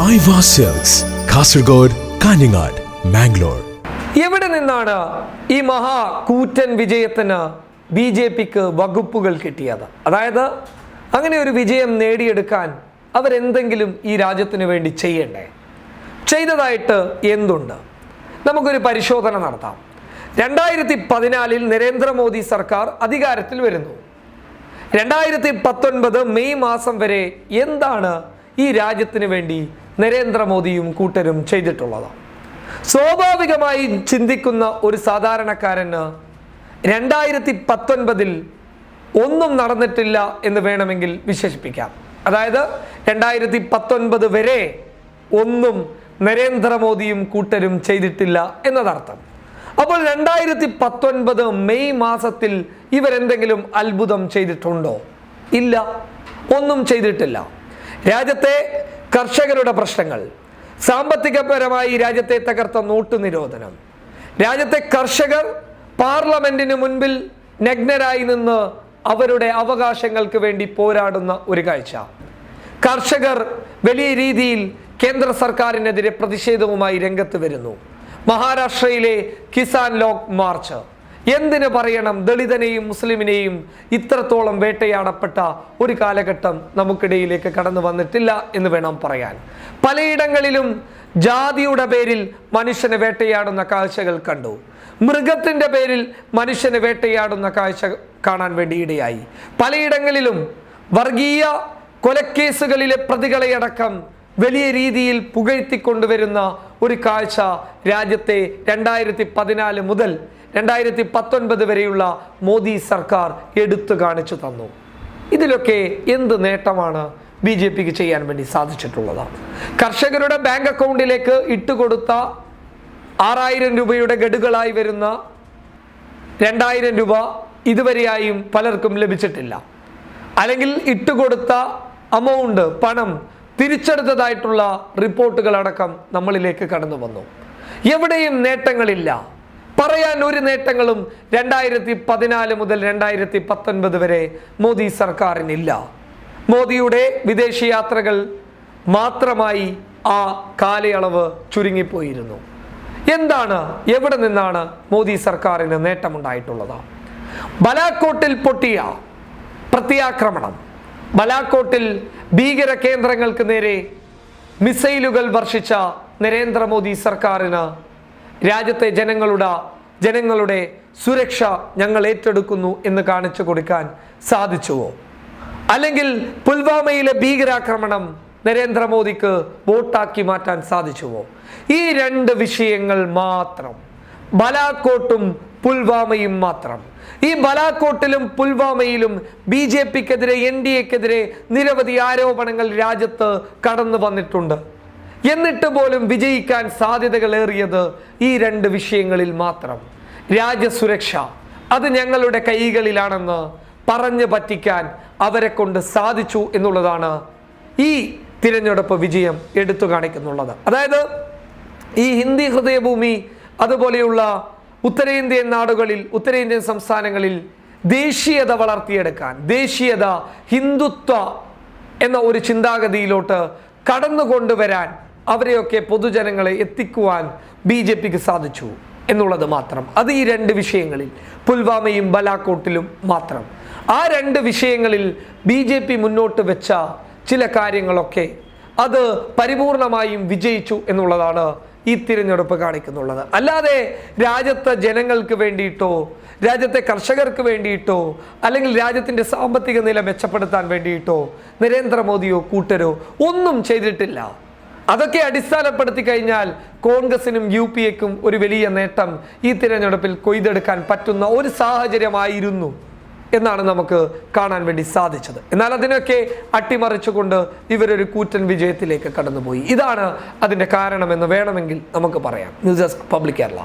മൈവാ silks, Kasaragod, Kanhangad, Mangalore. എവിടെ നിന്നാണ് ഈ കൂറ്റൻ വിജയത്തിന് BJPക്ക് വകുപ്പുകൾ കിട്ടിയത്? അതായത് അങ്ങനെ ഒരു വിജയം നേടിയെടുക്കാൻ അവരെന്തെങ്കിലും ഈ രാജ്യത്തിന് വേണ്ടി ചെയ്യണ്ടേ? ചെയ്തതായിട്ട് എന്തുണ്ട്? നമുക്കൊരു പരിശോധന നടത്താം. 2014 നരേന്ദ്രമോദി സർക്കാർ അധികാരത്തിൽ വരുന്നു. 2019 മെയ് മാസം വരെ എന്താണ് ഈ രാജ്യത്തിന് വേണ്ടി നരേന്ദ്രമോദിയും കൂട്ടരും ചെയ്തിട്ടുള്ളത്? സ്വാഭാവികമായി ചിന്തിക്കുന്ന ഒരു സാധാരണക്കാരന് 2019 ഒന്നും നടന്നിട്ടില്ല എന്ന് വേണമെങ്കിൽ വിശേഷിപ്പിക്കാം. അതായത് 2019 വരെ ഒന്നും നരേന്ദ്രമോദിയും കൂട്ടരും ചെയ്തിട്ടില്ല എന്നതർത്ഥം. അപ്പോൾ 2019 മെയ് മാസത്തിൽ ഇവരെന്തെങ്കിലും അത്ഭുതം ചെയ്തിട്ടുണ്ടോ? ഇല്ല, ഒന്നും ചെയ്തിട്ടില്ല. രാജ്യത്തെ കർഷകരുടെ പ്രശ്നങ്ങൾ, സാമ്പത്തികപരമായി രാജ്യത്തെ തകർത്ത നോട്ട് നിരോധനം, രാജ്യത്തെ കർഷകർ പാർലമെന്റിന് മുൻപിൽ നഗ്നരായി നിന്ന് അവരുടെ അവകാശങ്ങൾക്ക് വേണ്ടി പോരാടുന്ന ഒരു കാഴ്ച, കർഷകർ വലിയ രീതിയിൽ കേന്ദ്ര സർക്കാരിനെതിരെ പ്രതിഷേധവുമായി രംഗത്ത് വരുന്നു. മഹാരാഷ്ട്രയിലെ കിസാൻ ലോക് മാർച്ച്, എന്തിനു പറയണം, ദളിതനെയും മുസ്ലിമിനെയും ഇത്രത്തോളം വേട്ടയാടപ്പെട്ട ഒരു കാലഘട്ടം നമുക്കിടയിലേക്ക് കടന്നു വന്നിട്ടില്ല എന്ന് വേണം പറയാൻ. പലയിടങ്ങളിലും ജാതിയുടെ പേരിൽ മനുഷ്യനെ വേട്ടയാടുന്ന കാഴ്ചകൾ കണ്ടു. മൃഗത്തിന്റെ പേരിൽ മനുഷ്യനെ വേട്ടയാടുന്ന കാഴ്ച കാണാൻ വേണ്ടി ഇടയായി. പലയിടങ്ങളിലും വർഗീയ കൊലക്കേസുകളിലെ പ്രതികളെയടക്കം വലിയ രീതിയിൽ പുകഴ്ത്തിക്കൊണ്ടുവരുന്ന ഒരു കാഴ്ച രാജ്യത്തെ 2014 മുതൽ 2019 വരെയുള്ള മോദി സർക്കാർ എടുത്തു കാണിച്ചു തന്നു. ഇതിലൊക്കെ എന്ത് നേട്ടമാണ് BJPക്ക് ചെയ്യാൻ വേണ്ടി സാധിച്ചിട്ടുള്ളത്? കർഷകരുടെ ബാങ്ക് അക്കൗണ്ടിലേക്ക് ഇട്ടുകൊടുത്ത 6000 രൂപയുടെ ഗഡുകളായി വരുന്ന 2000 രൂപ ഇതുവരെയായും പലർക്കും ലഭിച്ചിട്ടില്ല. അല്ലെങ്കിൽ ഇട്ടുകൊടുത്ത അമൗണ്ട്, പണം തിരിച്ചെടുത്തതായിട്ടുള്ള റിപ്പോർട്ടുകൾ അടക്കം നമ്മളിലേക്ക് കടന്നു വന്നു. എവിടെയും നേട്ടങ്ങളില്ല. പറയാൻ ഒരു നേട്ടങ്ങളും 2014 മുതൽ 2019 വരെ മോദി സർക്കാരിനില്ല. മോദിയുടെ വിദേശയാത്രകൾ മാത്രമായി ആ കാലയളവ് ചുരുങ്ങിപ്പോയിരുന്നു. എന്താണ്, എവിടെ നിന്നാണ് മോദി സർക്കാരിന് നേട്ടമുണ്ടായിട്ടുള്ളത്? ബലാക്കോട്ടിൽ പൊട്ടിയ പ്രത്യാക്രമണം, ബലാക്കോട്ടിൽ ഭീകര കേന്ദ്രങ്ങൾക്ക് നേരെ മിസൈലുകൾ വർഷിച്ച നരേന്ദ്രമോദി സർക്കാരിന് രാജ്യത്തെ ജനങ്ങളുടെ സുരക്ഷ ഞങ്ങൾ ഏറ്റെടുക്കുന്നു എന്ന് കാണിച്ചു കൊടുക്കാൻ സാധിച്ചുവോ? അല്ലെങ്കിൽ പുൽവാമയിലെ ഭീകരാക്രമണം നരേന്ദ്രമോദിക്ക് വോട്ടാക്കി മാറ്റാൻ സാധിച്ചുവോ? ഈ രണ്ട് വിഷയങ്ങൾ മാത്രം, ബലാക്കോട്ടും പുൽവാമയും മാത്രം. ഈ ബലാക്കോട്ടിലും പുൽവാമയിലും BJPക്കെതിരെ, NDAക്കെതിരെ നിരവധി ആരോപണങ്ങൾ രാജ്യത്ത് കടന്നു വന്നിട്ടുണ്ട്. എന്നിട്ട് പോലും വിജയിക്കാൻ സാധ്യതകളേറിയത് ഈ രണ്ട് വിഷയങ്ങളിൽ മാത്രം. രാജ്യസുരക്ഷ അത് ഞങ്ങളുടെ കൈകളിലാണെന്ന് പറഞ്ഞു പറ്റിക്കാൻ അവരെ കൊണ്ട് സാധിച്ചു എന്നുള്ളതാണ് ഈ തിരഞ്ഞെടുപ്പ് വിജയം എടുത്തു കാണിക്കുന്നുള്ളത്. അതായത് ഈ ഹിന്ദി ഹൃദയഭൂമി അതുപോലെയുള്ള ഉത്തരേന്ത്യൻ നാടുകളിൽ, ഉത്തരേന്ത്യൻ സംസ്ഥാനങ്ങളിൽ ദേശീയത വളർത്തിയെടുക്കാൻ, ദേശീയത, ഹിന്ദുത്വ എന്ന ഒരു ചിന്താഗതിയിലോട്ട് കടന്നുകൊണ്ടുവരാൻ, അവരെയൊക്കെ പൊതുജനങ്ങളെ എത്തിക്കുവാൻ BJPക്ക് സാധിച്ചു എന്നുള്ളത് മാത്രം. അത് ഈ രണ്ട് വിഷയങ്ങളിൽ, പുൽവാമയും ബലാക്കോട്ടിലും മാത്രം. ആ രണ്ട് വിഷയങ്ങളിൽ BJP മുന്നോട്ട് വെച്ച ചില കാര്യങ്ങളൊക്കെ അത് പരിപൂർണമായും വിജയിച്ചു എന്നുള്ളതാണ് ഈ തിരഞ്ഞെടുപ്പ് കാണിക്കുന്നുള്ളത്. അല്ലാതെ രാജ്യത്തെ ജനങ്ങൾക്ക് വേണ്ടിയിട്ടോ, രാജ്യത്തെ കർഷകർക്ക് വേണ്ടിയിട്ടോ, അല്ലെങ്കിൽ രാജ്യത്തിൻ്റെ സാമ്പത്തിക നില മെച്ചപ്പെടുത്താൻ വേണ്ടിയിട്ടോ നരേന്ദ്രമോദിയോ കൂട്ടരോ ഒന്നും ചെയ്തിട്ടില്ല. അതൊക്കെ അടിസ്ഥാനപ്പെടുത്തി കഴിഞ്ഞാൽ കോൺഗ്രസിനും UPAക്കും ഒരു വലിയ നേട്ടം ഈ തിരഞ്ഞെടുപ്പിൽ കൊയ്തെടുക്കാൻ പറ്റുന്ന ഒരു സാഹചര്യമായിരുന്നു എന്നാണ് നമുക്ക് കാണാൻ വേണ്ടി സാധിച്ചത്. എന്നാൽ അതിനൊക്കെ അട്ടിമറിച്ചുകൊണ്ട് ഇവരൊരു കൂറ്റൻ വിജയത്തിലേക്ക് കടന്നുപോയി. ഇതാണ് അതിൻ്റെ കാരണമെന്ന് വേണമെങ്കിൽ നമുക്ക് പറയാം. News desk public Kerala.